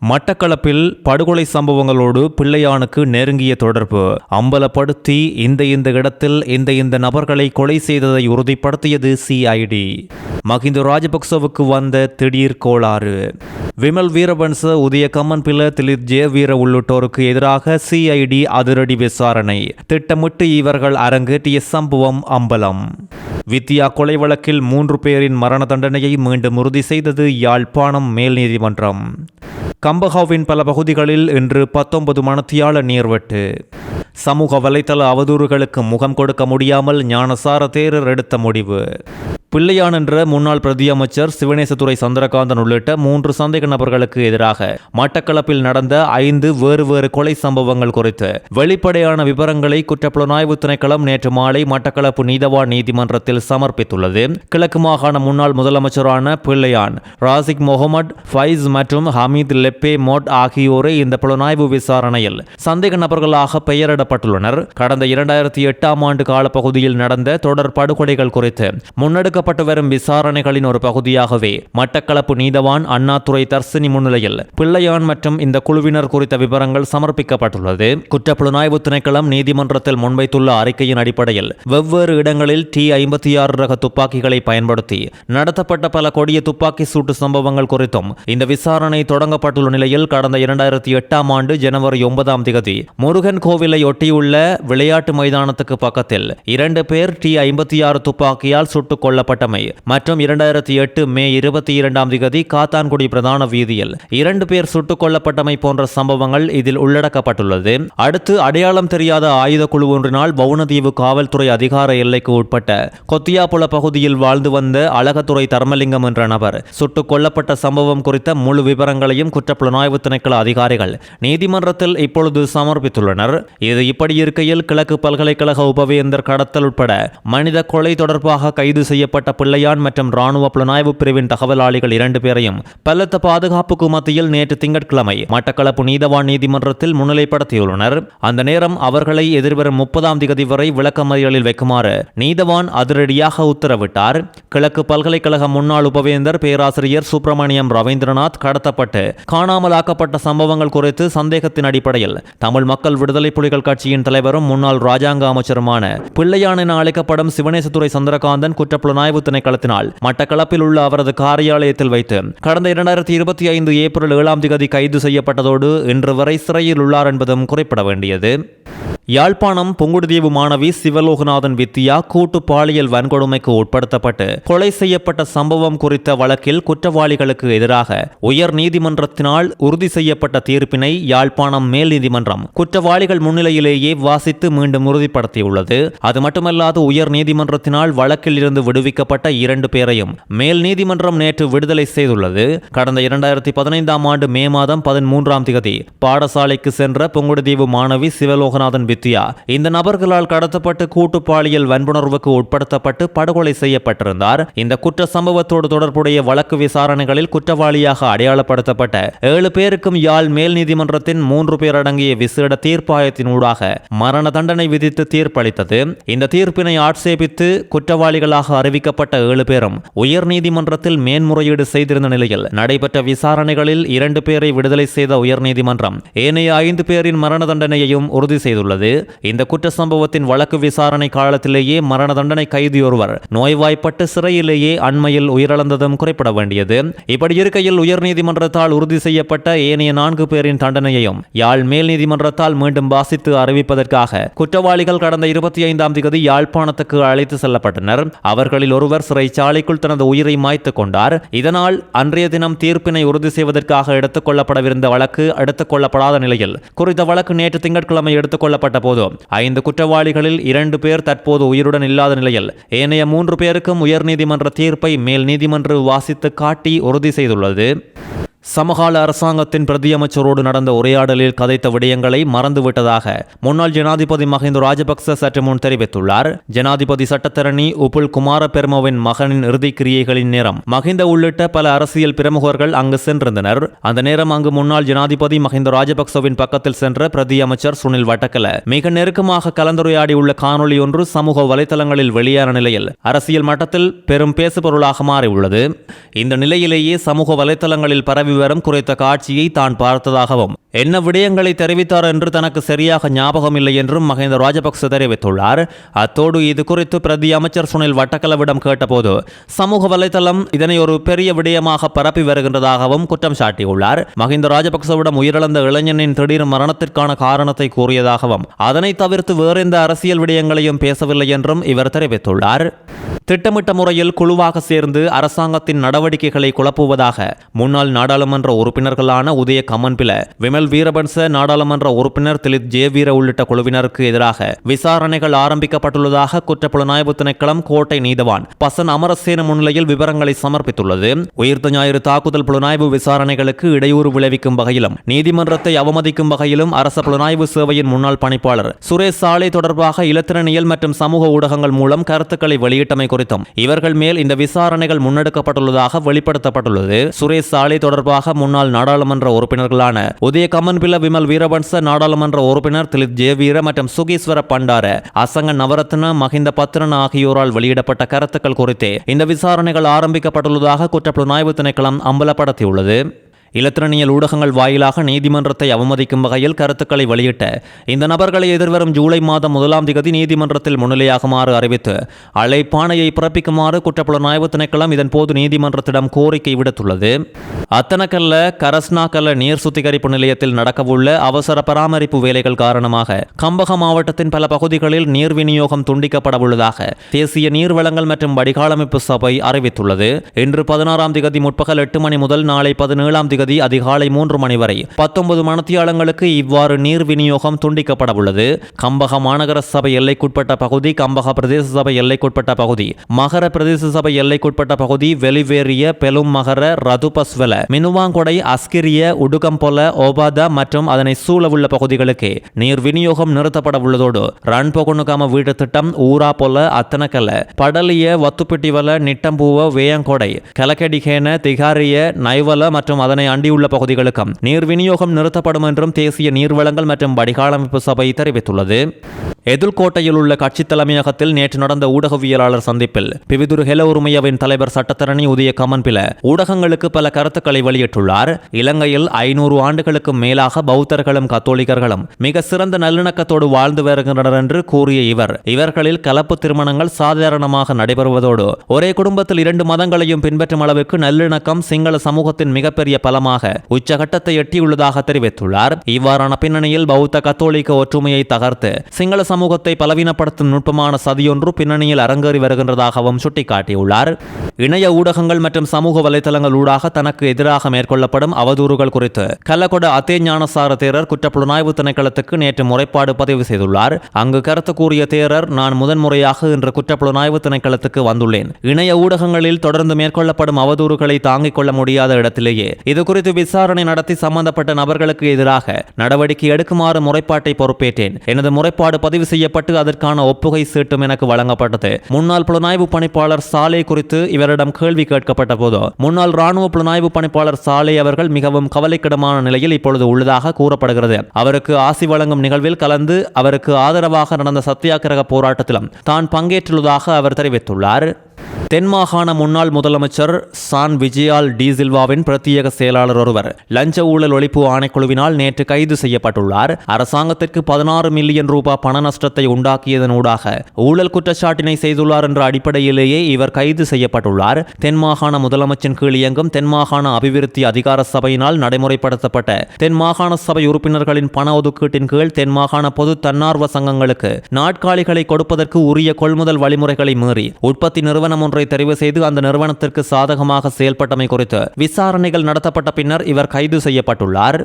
மட்டக்களப்பில் படுகொலை சம்பவங்களோடு பிள்ளையானுக்கு நெருங்கிய தொடர்பு அம்பலப்படுத்தி இந்த இடத்தில் இந்த நபர்களை கொலை செய்ததை உறுதிப்படுத்தியது சிஐடி. மஹிந்த ராஜபக்சவுக்கு வந்த திடீர் கோளாறு. விமல் வீரவன்ச, உதய கம்மன்பில, திலித் ஜெயவீர உள்ளிட்டோருக்கு எதிராக சிஐடி அதிரடி விசாரணை. திட்டமிட்டு இவர்கள் அரங்கேற்றிய சம்பவம் அம்பலம். வித்தியா கொலை வழக்கில் 3 பேரின் மரண தண்டனையை மீண்டும் உறுதி செய்தது யாழ்ப்பாணம் மேல் நீதிமன்றம். கம்பஹாவின் பல பகுதிகளில் இன்று 19 மணத்தியால நீர்வெட்டு. சமூக வலைதள அவதூறுகளுக்கு முகம் கொடுக்க முடியாமல் ஞானசார தேரர் எடுத்த முடிவு. பிள்ளையான் என்ற முன்னாள் பிரதி அமைச்சர் சிவனேசதுரை சந்திரகாந்தன் உள்ளிட்ட 3 சந்தேக நபர்களுக்கு எதிராக மட்டக்களப்பில் நடந்த 5 வேறு கொலை சம்பவங்கள் குறித்து வெளிப்படையான விவரங்களை குற்றப்புலனாய்வு திணைக்களம் நேற்று மாலை மட்டக்களப்பு நீதவான் நீதிமன்றத்தில் சமர்ப்பித்துள்ளது. கிழக்கு மாகாண முன்னாள் முதலமைச்சரான பிள்ளையான், ராசிக் முகமது, ஃபைஸ் மற்றும் ஹமீத் லெப்பே மோட் ஆகியோரை இந்த புலனாய்வு விசாரணையில் சந்தேக நபர்களாக பெயரிடப்பட்டுள்ளனர். கடந்த 2008ஆம் ஆண்டு காலப்பகுதியில் நடந்த தொடர் படுகொலைகள் குறித்து முன்னெடுக்கப்பட்டு வரும் விசாரணைகளின் ஒரு பகுதியாகவே மட்டக்களப்பு நீதவான் அண்ணாதுரை தர்சினி முன்னிலையில் பிள்ளையான் மற்றும் இந்த குழுவினர் குறித்த விவரங்கள் சமர்ப்பிக்கப்பட்டுள்ளது. குற்றப்புலனாய்வு திணைக்களம் நீதிமன்றத்தில் முன்வைத்துள்ள அறிக்கையின் அடிப்படையில் வெவ்வேறு இடங்களில் T-56 ரக துப்பாக்கிகளை பயன்படுத்தி நடத்தப்பட்ட பல கொடிய துப்பாக்கி சூட்டு சம்பவங்கள் குறித்தும் இந்த விசாரணை தொடங்கப்பட்டுள்ள நிலையில் கடந்த 2008ஆம் ஆண்டு ஜனவரி 9ஆம் தேதி முருகன் கோவிலை ஒட்டியுள்ள விளையாட்டு மைதானத்துக்கு பக்கத்தில் 2 பேர் T-56 துப்பாக்கியால் சுட்டுக் கொல்லப்பட்டமை மற்றும் 2008 மே 22ஆம் தேதி காத்தான்குடி பிரதான வீதியில் 2 பேர் சுட்டுக் கொல்லப்பட்டமை போன்ற சம்பவங்கள் இதில் உள்ளடக்கப்பட்டுள்ளது. அடுத்து அடையாளம் தெரியாத ஆயுத குழு ஒன்றினால் வவுனதீவு காவல்துறை அதிகார எல்லைக்கு உட்பட்ட கொத்தியாப்புல பகுதியில் வாழ்ந்து வந்த அழகத்துறை தர்மலிங்கம் என்ற நபர் சுட்டுக் கொல்லப்பட்ட சம்பவம் குறித்த முழு விவரங்களையும் குற்றப்புலனாய்வு திணைக்கள அதிகாரிகள் நீதிமன்றத்தில் இப்பொழுது சமர்ப்பித்துள்ளனர். இது இப்படி இருக்கையில் கிழக்கு பல்கலைக்கழக உபவேந்தர் கடத்தல் உட்பட மனித கொலை தொடர்பாக கைது செய்யப்பட்ட பிள்ளையான் மற்றும் இராணுவ புலனாய்வு பிரிவின் தகவலாளிகள் 2 பேரையும் பலத்த பாதுகாப்புக்கு மத்தியில் நேற்று திங்கட்கிழமை மட்டக்களப்பு நீதவான் நீதிமன்றத்தில் முன்னிலைப்படுத்தியுள்ளனர். அந்த நேரம் அவர்களை எதிர்வரும் 30ஆம் தேதி வரை விளக்கமறியலில் வைக்குமாறு நீதவான் அதிரடியாக உத்தரவிட்டார். கிழக்கு பல்கலைக்கழக முன்னாள் உபவேந்தர் பேராசிரியர் சுப்பிரமணியம் ரவீந்திரநாத் கடத்தப்பட்டு காணாமலாக்கப்பட்ட சம்பவங்கள் குறித்து சந்தேகத்தின் அடிப்படையில் தமிழ் மக்கள் விடுதலை புலிகள் கட்சியின் தலைவரும் முன்னாள் ராஜாங்க அமைச்சருமான பிள்ளையான் என அழைக்கப்படும் சிவனேசதுரை சந்திரகாந்தன் குற்றப்புலனாய்வு திணைக்களத்தினால் மட்டக்களப்பில் உள்ள அவரது காரியாலயத்தில் வைத்து கடந்த 2025 ஏப்ரல் 7ஆம் தேதி கைது செய்யப்பட்டதோடு இன்று வரை சிறையில் உள்ளார் என்பதும் குறிப்பிட வேண்டியது. யாழ்ப்பாணம் புங்குடுதீவு மாணவி சிவலோகநாதன் வித்தியா கூட்டு பாலியல் வன்கொடுமைக்கு உட்படுத்தப்பட்டு கொலை செய்யப்பட்ட சம்பவம் குறித்த வழக்கில் குற்றவாளிகளுக்கு எதிராக உயர் நீதிமன்றத்தினால் உறுதி செய்யப்பட்ட தீர்ப்பினை யாழ்ப்பாணம் மேல் நீதிமன்றம் குற்றவாளிகள் முன்னிலையிலேயே வாசித்து மீண்டும் உறுதிப்படுத்தியுள்ளது. அது மட்டுமல்லாது உயர் நீதிமன்றத்தினால் வழக்கில் இருந்து விடுவிக்கப்பட்ட 2 பேரையும் மேல் நீதிமன்றம் நேற்று விடுதலை செய்துள்ளது. கடந்த 2015ஆம் ஆண்டு மே மாதம் 13ஆம் தேதி பாடசாலைக்கு சென்ற புங்குடுதீவு மாணவி சிவலோகநாதன் வித்தியா இந்த நபர்களால் கடத்தப்பட்டு கூட்டு பாலியல் வன்புணர்வுக்கு உட்படுத்தப்பட்டு படுகொலை செய்யப்பட்டிருந்தார். இந்த குற்ற சம்பவத்தோடு தொடர்புடைய வழக்கு விசாரணைகளில் குற்றவாளியாக அடையாளப்படுத்தப்பட்ட 7 பேருக்கும் யாழ் மேல் நீதிமன்றத்தின் 3 பேர் அடங்கிய விசேட தீர்ப்பாயத்தினூடாக மரண தண்டனை விதித்து தீர்ப்பளித்தது. இந்த தீர்ப்பினை ஆட்சேபித்து குற்றவாளிகளாக அறிவிக்கப்பட்ட 7 பேரும் உயர் நீதிமன்றத்தில் மேன்முறையீடு செய்திருந்த நிலையில் நடைபெற்ற விசாரணைகளில் 2 பேரை விடுதலை செய்த உயர் நீதிமன்றம் ஏனைய 5 பேரின் மரண தண்டனையையும் உறுதி செய்துள்ளது. இந்த குற்ற சம்பவத்தின் வழக்கு விசாரணை காலத்திலேயே மரண தண்டனை கைதி ஒருவர் நோய்வாய்ப்பட்டு சிறையிலேயே அண்மையில் உயிரிழந்ததும் குறிப்பிட வேண்டியது. இப்படி இருக்கையில் உயர்நீதிமன்றத்தால் உறுதி செய்யப்பட்ட ஏனைய 4 பேரின் தண்டனையையும் யாழ் மேல் நீதிமன்றத்தால் மீண்டும் வாசித்து அறிவிப்பதற்காக குற்றவாளிகள் கடந்த 25ஆம் தேதி யாழ்ப்பாணத்துக்கு அழைத்து செல்லப்பட்டனர். அவர்களில் ஒருவர் சிறைச்சாலைக்குள் தனது உயிரை மாய்த்துக் கொண்டார். இதனால் அன்றைய தினம் தீர்ப்பினை உறுதி செய்வதற்காக எடுத்துக் கொள்ளப்படவிருந்த வழக்கு எடுத்துக் கொள்ளப்படாத நிலையில் குறித்த வழக்கு நேற்று திங்கட்கிழமை எடுத்துக் கொள்ளப்பட்ட போது 5 குற்றவாளிகளில் 2 பேர் தற்போது உயிருடன் இல்லாத நிலையில் ஏனைய 3 பேருக்கும் உயர்நீதிமன்ற தீர்ப்பை மேல் நீதிமன்றம் வாசித்து காட்டி உறுதி செய்துள்ளது. சமகால அரசாங்கத்தின் பிரதியமைச்சரோடு நடந்த உரையாடலில் கதைத்த விடயங்களை மறந்துவிட்டதாக முன்னாள் ஜனாதிபதி மஹிந்த ராஜபக்ச சற்று முன் தெரிவித்துள்ளார். ஜனாதிபதி சட்டத்தரணி உப்புல் குமார பெர்மோவின் மகனின் இறுதி கிரியைகளின் நேரம் மஹிந்த உள்ளிட்ட பல அரசியல் பிரமுகர்கள் அங்கு சென்றிருந்தனர். அந்த நேரம் அங்கு முன்னாள் ஜனாதிபதி மஹிந்த ராஜபக்சவின் பக்கத்தில் சென்ற பிரதியமைச்சர் சுனில் வட்டக்கல மிக நெருக்கமாக கலந்துரையாடியுள்ள காணொலி ஒன்று சமூக வலைதளங்களில் வெளியான நிலையில் அரசியல் மட்டத்தில் பெரும் பேசுபொருளாக மாறியுள்ளது. இந்த நிலையிலேயே சமூக வலைதளங்களில் பரவி வரும் குறித்த காட்சியை தான் பார்த்ததாகவும் என்ன விடயங்களை தெரிவித்தார் என்று தனக்கு சரியாக ஞாபகம் இல்லை என்றும் மஹிந்த ராஜபக்ச தெரிவித்துள்ளார். அத்தோடு இது குறித்து பிரதி அமைச்சர் சுனில் வட்டக்கலவிடம் கேட்டபோது சமூக வலைதளம் இதனை ஒரு பெரிய விடயமாக பரப்பி வருகின்றதாகவும் குற்றம் சாட்டியுள்ளார். மஹிந்த ராஜபக்சவிடம் உயிரிழந்த இளைஞனின் திடீர் மரணத்திற்கான காரணத்தை கூறியதாகவும் அதனை தவிர்த்து வேறெந்த அரசியல் விடயங்களையும் பேசவில்லை என்றும் இவர் தெரிவித்துள்ளார். திட்டமிட்ட முறையில் குழுவாக சேர்ந்து அரசாங்கத்தின் நடவடிக்கைகளை குழப்புவதாக முன்னாள் நாடாளுமன்ற உறுப்பினர்களான உதய கமன்பில, விமல் வீரபன்ச, நாடாளுமன்ற உறுப்பினர் திலித் ஜேவீர உள்ளிட்ட குழுவினருக்கு எதிராக விசாரணைகள் ஆரம்பிக்கப்பட்டுள்ளதாக குற்றப்புலனாய்வு திணைக்களம் கோட்டை நீதவான் பசன் அமரசேன முன்னிலையில் விவரங்களை சமர்ப்பித்துள்ளது. உயிர்த்த ஞாயிறு தாக்குதல் புலனாய்வு விசாரணைகளுக்கு இடையூறு விளைவிக்கும் வகையிலும் நீதிமன்றத்தை அவமதிக்கும் வகையிலும் அரச புலனாய்வு சேவையின் முன்னாள் பணிப்பாளர் சுரேஷ் சாலை தொடர்பாக இலத்திரனியல் மற்றும் சமூக ஊடகங்கள் மூலம் கருத்துக்களை வெளியிட்டமை குறித்தும் இவர்கள் மேல் இந்த விசாரணைகள் முன்னெடுக்கப்பட்டுள்ளதாக வெளிப்படுத்தப்பட்டுள்ளது. சுரேஷ் சாலை தொடர்பாக முன்னாள் நாடாளுமன்ற உறுப்பினர்களான உதய கமன்பில, விமல் வீரபன்ச, நாடாளுமன்ற உறுப்பினர் திலித் ஜேவீர மற்றும் சுகீஸ்வர பண்டார, அசங்க நவரத்ன, மஹிந்த பத்ரன் ஆகியோரால் வெளியிடப்பட்ட கருத்துக்கள் குறித்தே இந்த விசாரணைகள் ஆரம்பிக்கப்பட்டுள்ளதாக குற்றப்புலனாய்வு திணைக்களம் அம்பலப்படுத்தியுள்ளது. இலத்திரனியல் ஊடகங்கள் வாயிலாக நீதிமன்றத்தை அவமதிக்கும் வகையில் கருத்துக்களை வெளியிட்ட இந்த நபர்களை எதிர்வரும் ஜூலை மாதம் 1ஆம் தேதி நீதிமன்றத்தில் முன்னிலையாகுமாறு அறிவித்து அழைப்பாணையை பிறப்பிக்குமாறு குற்றப்புலனாய்வு திணைக்களம் இதன்போது நீதிமன்றத்திடம் கோரிக்கை விடுத்துள்ளது. அத்தனக்கல்ல கரஸ்னாக்கல்ல நீர் சுத்திகரிப்பு நிலையத்தில் நடக்கவுள்ள அவசர பராமரிப்பு வேலைகள் காரணமாக கம்பக மாவட்டத்தின் பல பகுதிகளில் நீர் விநியோகம் துண்டிக்கப்படவுள்ளதாக தேசிய நீர்வளங்கள் மற்றும் வடிகாலமைப்பு சபை அறிவித்துள்ளது. இன்று 16ஆம் தேதி முற்பகல் 8 மணி முதல் நாளை 17ஆம் தேதி அதிகாலை 3 மணி வரை 19 மணித்தியாலங்களுக்கு இவ்வாறு நீர் விநியோகம் துண்டிக்கப்பட உள்ளது. கம்பக மாநகர சபை எல்லைக்குட்பட்ட பகுதி, கம்பக பிரதேச சபை எல்லைக்குட்பட்ட பகுதி, மகர பிரதேச சபை எல்லைக்குட்பட்ட பகுதி, வெளிவேறிய, பெலும் மகர, ரதுபஸ்வல, மினுவாங்கொடை, அஸ்கிரிய, உடுகம்பொல, ஓபாதா மற்றும் அதனை சூழவுள்ள பகுதிகளுக்கு நீர் விநியோகம் நிறுத்தப்பட உள்ளதோடு ரன்பொகுணுகாம வீட்டு திட்டம், ஊரா பொல, அத்தனக்கல்ல, படலிய, வத்துப்பிட்டிவல, நிட்டம்பூவ, வேயங்கொடை, கலக்கடிகேன, திகாரிய, நைவல மற்றும் அதனை அண்டியுள்ள பகுதிகளுக்கும் நீர் விநியோகம் நிறுத்தப்படும் என்றும் தேசிய நீர்வளங்கள் மற்றும் வடிகாலமைப்பு சபை தெரிவித்துள்ளது. எதிர்கோட்டையில் உள்ள கட்சி தலைமையகத்தில் நேற்று நடந்த ஊடகவியலாளர் சந்திப்பில் பிவிதுரு ஹெல உரிமையவின் தலைவர் சட்டத்தரணி உதய கமன்பில ஊடகங்களுக்கு பல கருத்துக்களை வெளியிட்டுள்ளார். இலங்கையில் 500 ஆண்டுகளுக்கு மேலாக பௌத்தர்களும் கத்தோலிக்கர்களும் மிக சிறந்த நல்லிணக்கத்தோடு வாழ்ந்து வருகின்றனர் என்று கூறிய இவர்களில் கலப்பு திருமணங்கள் சாதாரணமாக நடைபெறுவதோடு ஒரே குடும்பத்தில் 2 மதங்களையும் பின்பற்றும் அளவுக்கு நல்லிணக்கம் சிங்கள சமூகத்தின் மிகப்பெரிய பலமாக உச்சகட்டத்தை எட்டியுள்ளதாக தெரிவித்துள்ளார். இவ்வாறான பின்னணியில் பௌத்த கத்தோலிக்க ஒற்றுமையை தகர்த்து சிங்கள சமூகத்தை பலவீனப்படுத்தும் நுட்பமான சதியொன்று பின்னணியில் அரங்கேறி வருகின்றதாகவும் சுட்டிக்காட்டியுள்ளார். இணைய ஊடகங்கள் மற்றும் சமூக வலைதளங்கள் ஊடாக தனக்கு எதிராக மேற்கொள்ளப்படும் அவதூறுகள் குறித்து கல்லகொட அத்தே ஞானசார தேரர் குற்றப்புலனாய்வு திணைக்களத்துக்கு நேற்று முறைப்பாடு பதிவு செய்துள்ளார். அங்கு கருத்து கூறிய தேரர், நான் முதன்முறையாக இன்று குற்றப்புலனாய்வு திணைக்களத்துக்கு வந்துள்ளேன். இணைய ஊடகங்களில் தொடர்ந்து மேற்கொள்ளப்படும் அவதூறுகளை தாங்கிக் கொள்ள முடியாத இடத்திலேயே இது குறித்து விசாரணை நடத்தி சம்பந்தப்பட்ட நபர்களுக்கு எதிராக நடவடிக்கை எடுக்குமாறு முறைப்பாட்டை பொறுப்பேற்றேன். எனது முறைப்பாடு பதிவு செய்யப்பட்டு அதற்கான ஒப்புகை சீட்டும் எனக்கு வழங்கப்பட்டது. முன்னாள் புலனாய்வு பணிப்பாளர் சாலே குறித்து இவரிடம் கேள்வி கேட்கப்பட்ட போது முன்னாள் ராணுவ புலனாய்வு பணிப்பாளர் சாலே அவர்கள் மிகவும் கவலைக்கிடமான நிலையில் இப்பொழுது உள்ளதாக கூறப்படுகிறது. அவருக்கு ஆசி வழங்கும் நிகழ்வில் கலந்து அவருக்கு ஆதரவாக நடந்த சத்தியாகிரக போராட்டத்திலும் தான் பங்கேற்றுள்ளதாக அவர் தெரிவித்துள்ளார். தென்மாகாண முன்னாள் முதலமைச்சர் சான் விஜயால் டி சில்வாவின் பிரத்யேக செயலாளர் ஒருவர் லஞ்ச ஊழல் ஒழிப்பு ஆணைக்குழுவினால் நேற்று கைது செய்யப்பட்டுள்ளார். அரசாங்கத்திற்கு 16 மில்லியன் ரூபாய் பண நஷ்டத்தை உண்டாக்கியதனூடாக ஊழல் குற்றச்சாட்டினை செய்துள்ளார் என்ற அடிப்படையிலேயே இவர் கைது செய்யப்பட்டுள்ளார். தென்மாகாண முதலமைச்சின் கீழ் இயங்கும் தென்மாகாண அபிவிருத்தி அதிகார சபையினால் நடைமுறைப்படுத்தப்பட்ட தென்மாகாண சபை உறுப்பினர்களின் பண ஒதுக்கீட்டின் கீழ் தென்மாகாண பொது தன்னார்வ சங்கங்களுக்கு நாட்காலிகளை கொடுப்பதற்கு உரிய கொள்முதல் வழிமுறைகளை மீறி உற்பத்தி நிறுவனம் ஒன்றை தெரிவு செய்து அந்த நிறுவனத்திற்கு சாதகமாக செயல்பட்டமை குறித்து விசாரணைகள் நடத்தப்பட்ட பின்னர் இவர் கைது செய்யப்பட்டுள்ளார்.